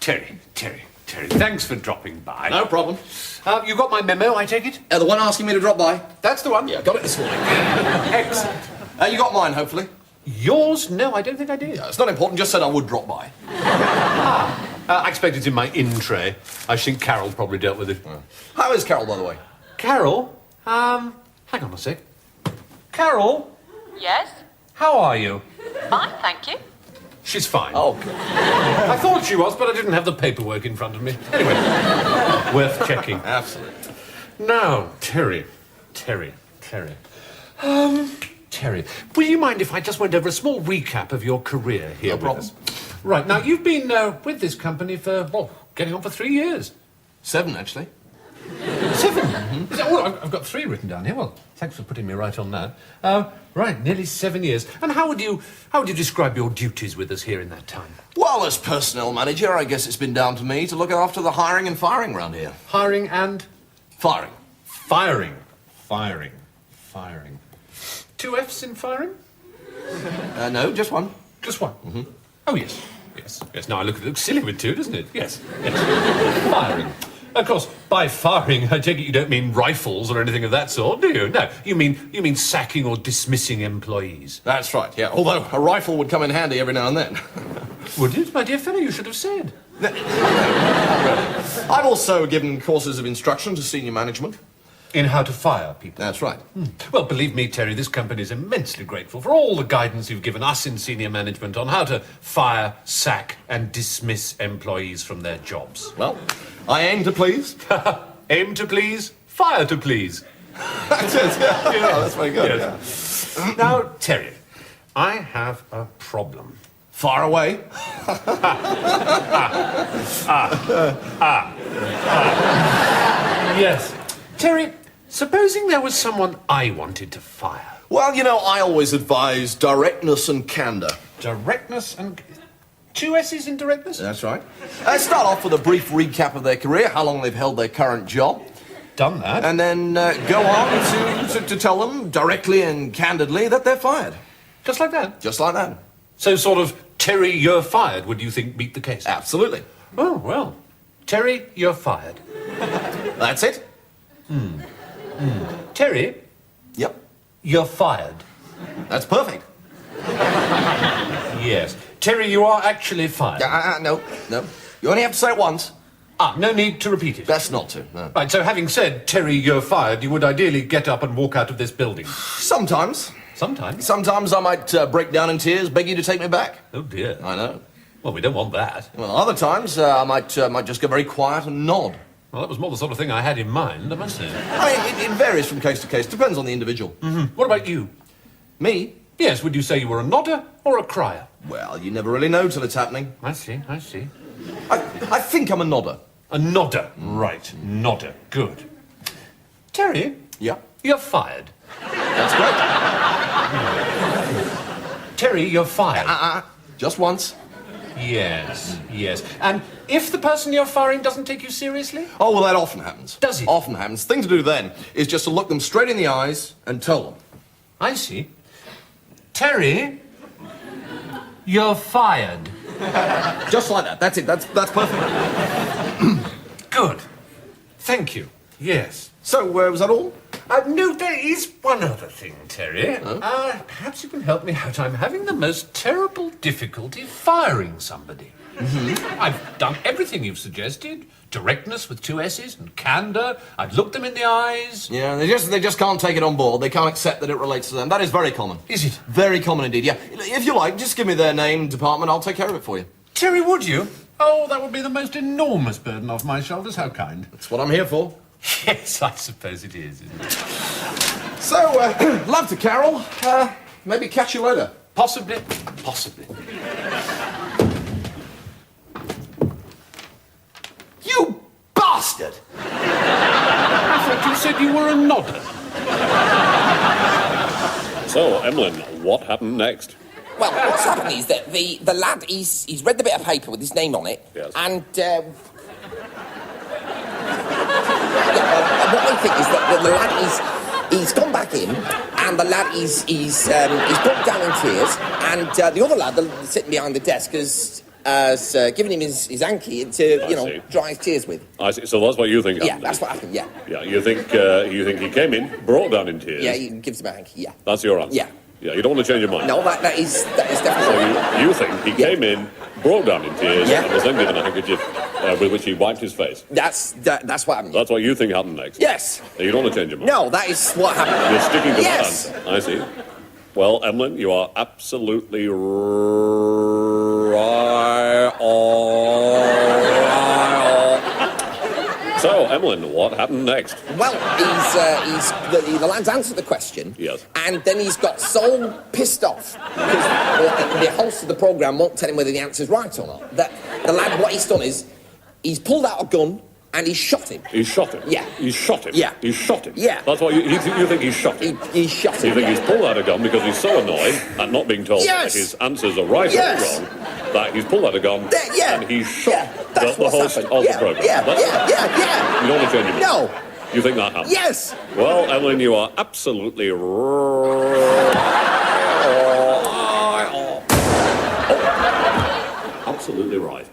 Terry, thanks for dropping by. No problem. You got my memo, I take it? The one asking me to drop by? That's the one. Yeah, got it this morning. Excellent. You got mine, hopefully? Yours? No, I don't think I did. It's not important, just said I would drop by. I expect it's in my in tray. I think Carol probably dealt with it. How is Carol, by the way? Carol? Hang on a sec. Carol? Yes? How are you? Fine, thank you. She's fine. Oh, good. I thought she was, but I didn't have the paperwork in front of me. Anyway, worth checking. Absolutely. Now, Terry, will you mind if I just went over a small recap of your career here No with problem. us? Right, now, you've been with this company for, getting on for 3 years. 7, actually. 7? Is that, I've got 3 written down here. Well, thanks for putting me right on that. Right, nearly 7 years. And how would you describe your duties with us here in that time? Well, as personnel manager, I guess it's been down to me to look after the hiring and firing around here. Hiring and? Firing. Firing. 2 F's in firing? No, just one. Just one? Mm-hmm. Oh, yes. Now I look, it looks silly with 2, doesn't it? Yes. Firing. Of course, by firing, I take it you don't mean rifles or anything of that sort, do you? No, you mean sacking or dismissing employees. That's right, yeah. Although a rifle would come in handy every now and then. Would it? My dear fellow, you should have said. I've also given courses of instruction to senior management. In how to fire people. That's right. Well, believe me, Terry, this company is immensely grateful for all the guidance you've given us in senior management on how to fire, sack, and dismiss employees from their jobs. Well, I aim to please. Aim to please, fire to please. That's it, yeah. Yeah, that's very good. Yes. Now, Terry, I have a problem. Far away. Yes. Terry, supposing there was someone I wanted to fire. Well, you know, I always advise directness and candour. Directness and... 2 S's in directness? That's right. Start off with a brief recap of their career, how long they've held their current job. Done that. And then go on to tell them directly and candidly that they're fired. Just like that? Just like that. So sort of, Terry, you're fired, would you think beat the case? Absolutely. Oh, well. Terry, you're fired. That's it. Terry, Yep. you're fired. That's perfect. Yes. Terry, you are actually fired. No. You only have to say it once. No need to repeat it. Best not to, no. Right, so having said, Terry, you're fired, you would ideally get up and walk out of this building. Sometimes. Sometimes. Sometimes I might break down in tears, beg you to take me back. Oh, dear. I know. Well, we don't want that. Well, other times I might just go very quiet and nod. Well, that was more the sort of thing I had in mind, I must say. I mean, it varies from case to case. Depends on the individual. What about you? Me? Yes, would you say you were a nodder or a crier? Well, you never really know till it's happening. I see. I think I'm a nodder. A nodder. Right, nodder. Good. Terry, Yeah. you're fired. That's great. Terry, you're fired. Just once. Yes. And if the person you're firing doesn't take you seriously? Oh, well, that often happens. Does it? Often happens. Thing to do then is just to look them straight in the eyes and tell them. I see. Terry, you're fired. Just like that. That's it. That's perfect. Good. Thank you. Yes. So, was that all? No, there is one other thing, Terry. Perhaps you can help me out. I'm having the most terrible difficulty firing somebody. I've done everything you've suggested. Directness with 2 S's and candour. I've looked them in the eyes. Yeah, they just can't take it on board. They can't accept that it relates to them. That is very common. Is it? Very common indeed, yeah. If you like, just give me their name, department, I'll take care of it for you. Terry, would you? Oh, that would be the most enormous burden off my shoulders. How kind. That's what I'm here for. Yes, I suppose it is, isn't it? So, love to Carol. Maybe catch you later. Possibly. You bastard! I thought you said you were a nodder. So, Emlyn, what happened next? Well, what's happened is that the lad, he's read the bit of paper with his name on it, Yes. and, what I think is that the lad he's gone back in, and the lad he's broke down in tears, and the other lad sitting behind the desk has has given him his hanky to, see. dry his tears with. I see. So that's what you think Yeah, happened. that's what happened, yeah. Yeah, you think he came in, broke down in tears. Yeah, he gives him a hanky, yeah. That's your answer. Yeah. Yeah, you don't want to change your mind. No, that is So definitely... you think he came in, broke down in tears, Yeah. and was then given a handkerchief with which he wiped his face. That's what happened. That's what you think happened next. Yes. You don't want to change your mind. No, that is what happened. You're sticking to Yes. that answer. I see. Well, Emlyn, you are absolutely right on. So, Emlyn, what happened next? Well, the lad's answered the question. Yes. And then he's got so pissed off because the host of the programme won't tell him whether the answer's right or not. That the lad, what he's done is, he's pulled out a gun and he shot him. He shot him? Yeah. He shot him? Yeah. He shot him? Yeah. That's what you think he shot him? He shot him. You think yeah. he's pulled out a gun because he's so annoyed at not being told Yes. that his answers are right Yes. or wrong, that he's pulled out a gun Yeah. and he shot Yeah. That's the what's host happened. of Yeah. the programme. Yeah. That's- Yeah. You don't want to change your mind? No. You think that happened? Yes. Well, Emlyn, you are absolutely absolutely right.